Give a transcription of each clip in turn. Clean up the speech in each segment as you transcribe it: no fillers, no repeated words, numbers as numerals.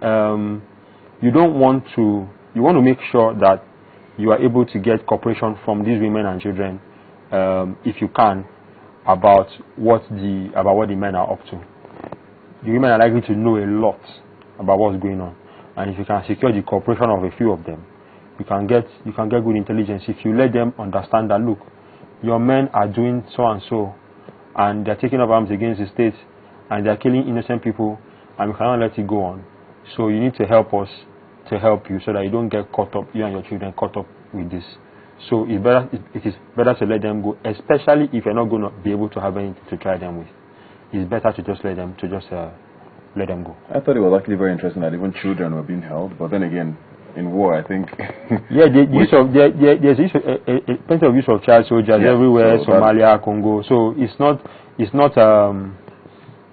you don't want to, you want to make sure that you are able to get cooperation from these women and children, if you can, about what the men are up to. The women are likely to know a lot about what's going on, and if you can secure the cooperation of a few of them, you can get good intelligence. If you let them understand that, look, your men are doing so and so, and they're taking up arms against the state, and they're killing innocent people, and we cannot let it go on. So you need to help us to help you, so that you don't get caught up, you and your children caught up with this. So it is better to let them go, especially if you're not going to be able to have anything to try them with. It's better to just let them go. I thought it was actually very interesting that even children were being held, but then again, in war, I think. Yeah, there's plenty of use of child soldiers everywhere, so Somalia, Congo. So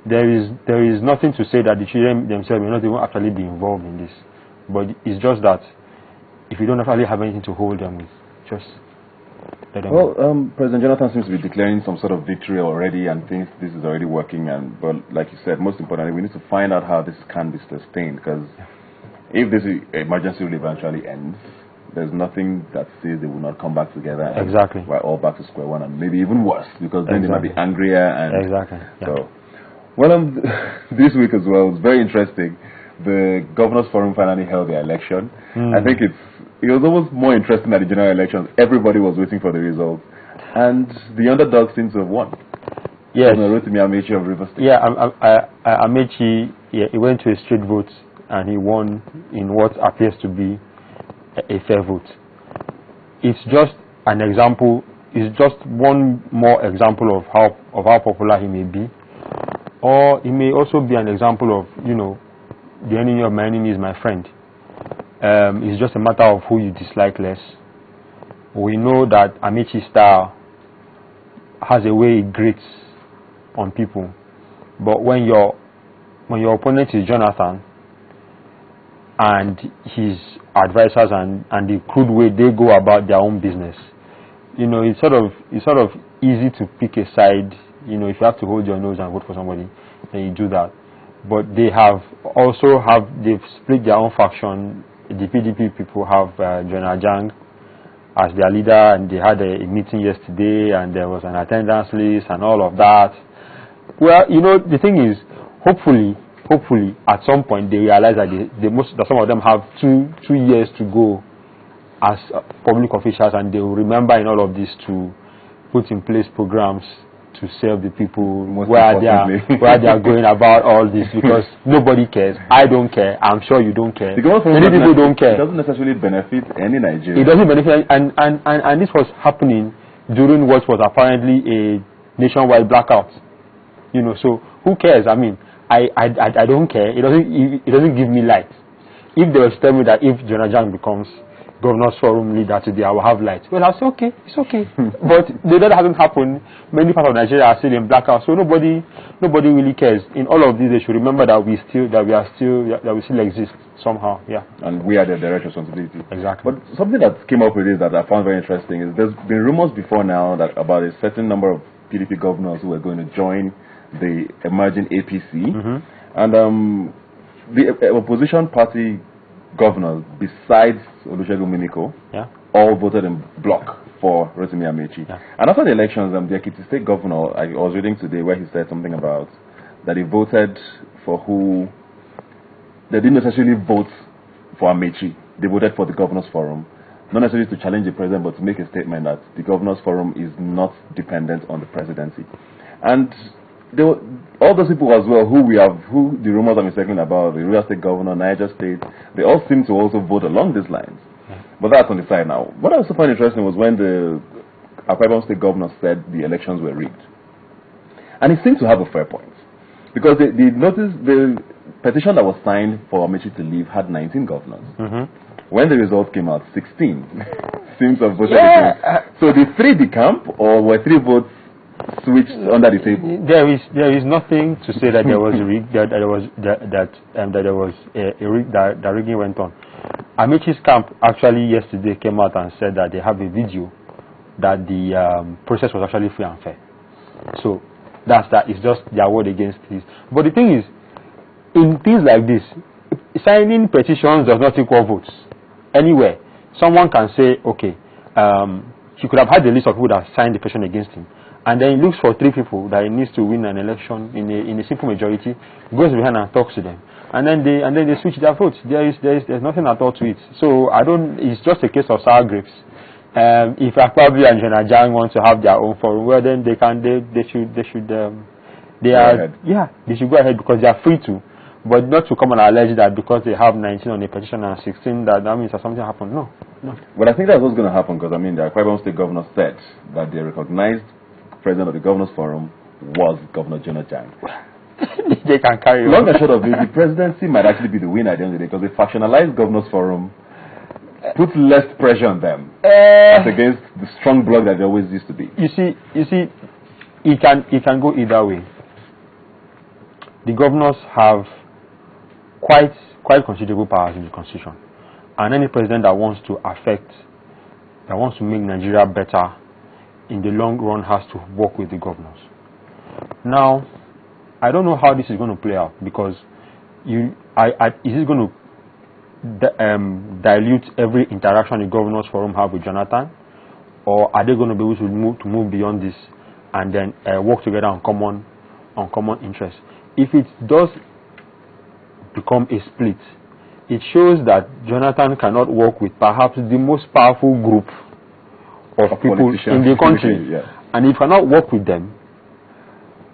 there is nothing to say that the children themselves may not even actually be involved in this. But it's just that if you don't actually have anything to hold them with, just let them go. President Jonathan seems to be declaring some sort of victory already and thinks this is already working. But like you said, most importantly, we need to find out how this can be sustained, because if this emergency really eventually ends, there's nothing that says they will not come back together. And exactly. We're all back to square one, and maybe even worse, because then they might be angrier. And exactly. Yeah. So, this week as well, it's very interesting. The Governors Forum finally held their election. I think it was almost more interesting than the general elections. Everybody was waiting for the results, and the underdog seems to have won. Yes. Rotimi Amechi of Rivers State. Yeah, Amechi, he went to a straight vote, and he won in what appears to be a fair vote. It's just an example. It's just one more example of how popular he may be, or it may also be an example of, the enemy of my enemy is my friend. It's just a matter of who you dislike less. We know that Amechi's style has a way it grates on people, but when your opponent is Jonathan and his advisors and the crude way they go about their own business, it's sort of easy to pick a side. If you have to hold your nose and vote for somebody, then you do that. But they've split their own faction. The PDP people have Jonah Jang as their leader, and they had a meeting yesterday, and there was an attendance list and all of that. Well, the thing is, hopefully, at some point they realize that some of them have two years to go as public officials, and they will remember in all of this to put in place programs to serve the people where they are going about all this, because nobody cares. I don't care. I'm sure you don't care. Many people don't care. It doesn't necessarily benefit any Nigerian. It doesn't benefit, and this was happening during what was apparently a nationwide blackout. So who cares? I mean, I don't care. It doesn't give me light. If they were to tell me that if Jonah Jang becomes Governors Forum leader today, I will have light. Well, I'll say okay, it's okay. But that hasn't happened. Many parts of Nigeria are still in blackout, so nobody really cares. In all of this, they should remember that we still exist somehow. Yeah. And we are the direct responsibility. Exactly. But something that came up with this that I found very interesting is there's been rumors before now that about a certain number of PDP governors who are going to join the emerging APC, and the opposition party governors, besides Olusegun Mimiko, all voted in block for Rotimi Amechi. Yeah. And after the elections, the Ekiti State governor, I was reading today where he said something about that he voted for who. They didn't necessarily vote for Amechi. They voted for the Governors Forum, not necessarily to challenge the president, but to make a statement that the Governors Forum is not dependent on the presidency. And there were all those people as well who the rumors I'm talking about, the Rivers State governor, Niger State, they all seem to also vote along these lines. But that's on the side now. What I also find interesting was when the Akwa Ibom State governor said the elections were rigged. And he seemed to have a fair point. Because the petition that was signed for Amechi to leave had 19 governors. When the results came out, 16 seems to have voted against. So did 3 decamp, or were 3 votes switched under the table? There is nothing to say that there was a rig, that there was a rig, that rigging went on. Amechi's camp actually yesterday came out and said that they have a video that the process was actually free and fair. So that's that. It's just their word against this. But the thing is, in things like this, signing petitions does not equal votes. Anywhere, someone can say, okay, he could have had the list of people that signed the petition against him, and then he looks for 3 people that he needs to win an election in a simple majority, goes behind and talks to them, and then they switch their votes. There's nothing at all to it. So it's just a case of sour grapes. If Akpabio and Jonah Jang want to have their own forum, well then they should go ahead because they are free to. But not to come and allege that because they have 19 on a petition and 16 that means that something happened. No. But I think that's what's going to happen because, I mean, the Akwa Ibom State governor said that the recognized president of the Governors Forum was Governor Jonah Jang. They can carry on. Long and short of it, the presidency might actually be the winner at the end of the day because the factionalized Governors Forum puts less pressure on them as against the strong bloc that they always used to be. You see, it can go either way. The governors have quite considerable powers in the constitution, and any president that wants to make Nigeria better in the long run has to work with the governors. Now, I don't know how this is going to play out because is it going to dilute every interaction the governors forum have with Jonathan, or are they going to be able to move beyond this and then work together on common interests? If it does become a split, it shows that Jonathan cannot work with perhaps the most powerful group of people in the country, and if he cannot work with them,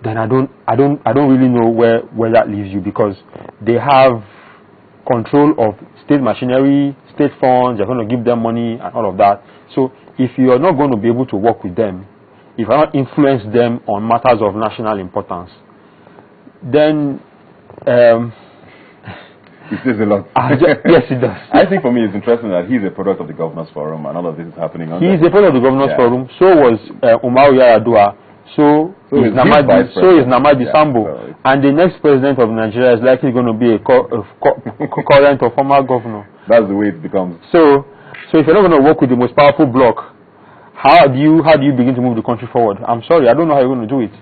then I don't really know where that leaves you, because they have control of state machinery, state funds. They're going to give them money and all of that. So if you are not going to be able to work with them, if you cannot influence them on matters of national importance, then it says a lot. Yes, it does. I think for me it's interesting that he's a product of the Governors Forum and all of this is happening. He's a product of the Governors Forum. So was Umaru Yar'Adua. So is Namadi Sambo. So and the next president of Nigeria is likely going to be a current or former governor. That's the way it becomes. So if you're not going to work with the most powerful bloc, how do you begin to move the country forward? I'm sorry, I don't know how you're going to do it.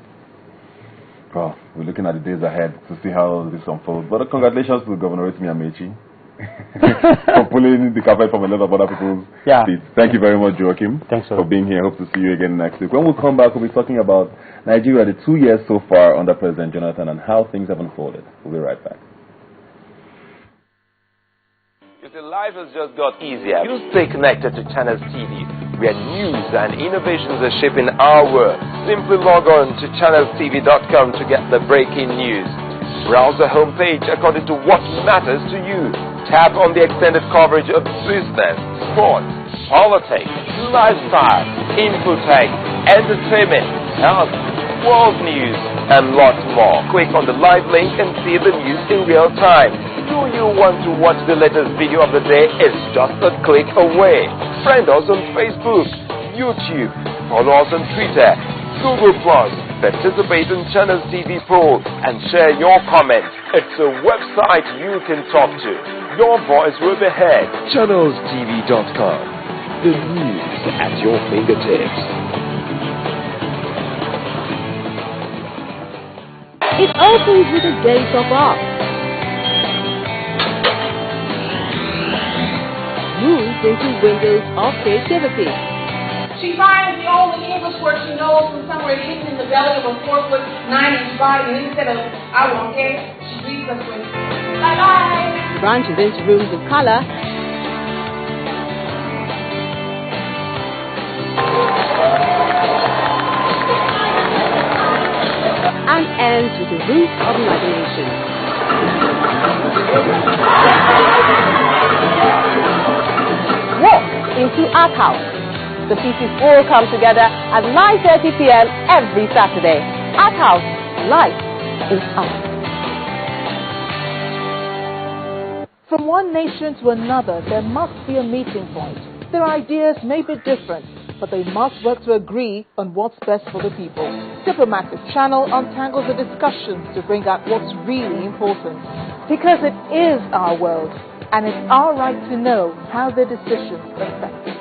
Well, we're looking at the days ahead to see how this unfolds. But congratulations to Governor Rotimi Amechi for pulling the carpet from a lot of other people's feet. Thank you very much, Joachim, for being here. Hope to see you again next week. When we come back, we'll be talking about Nigeria, the 2 years so far under President Jonathan, and how things have unfolded. We'll be right back. If your life has just got easier, you stay connected to Channels TV, where news and innovations are shaping our world. Simply log on to channelstv.com to get the breaking news. Browse the homepage according to what matters to you. Tap on the extended coverage of business, sports, politics, lifestyle, infotech, entertainment, health, world news, and lots more. Click on the live link and see the news in real time. Do you want to watch the latest video of the day? It's just a click away. Friend us on Facebook, YouTube, follow us on Twitter, Google+, participate in Channels TV poll, and share your comments. It's a website you can talk to. Your voice will be heard. ChannelsTV.com. The news at your fingertips. It opens with a gate of art. Moves into windows of creativity. She finds the only English word she knows from somewhere hidden in the belly of a 4'9" body, and instead of "I won't care," she greets us with "bye-bye." Branches into rooms of color. And ends with the roots of imagination. Walk into Art House. The pieces all come together at 9:30 p.m. every Saturday. Art House, life is art. From one nation to another, there must be a meeting point. Their ideas may be different, but they must work to agree on what's best for the people. Diplomatic Channel untangles the discussions to bring out what's really important. Because it is our world, and it's our right to know how their decisions affect us.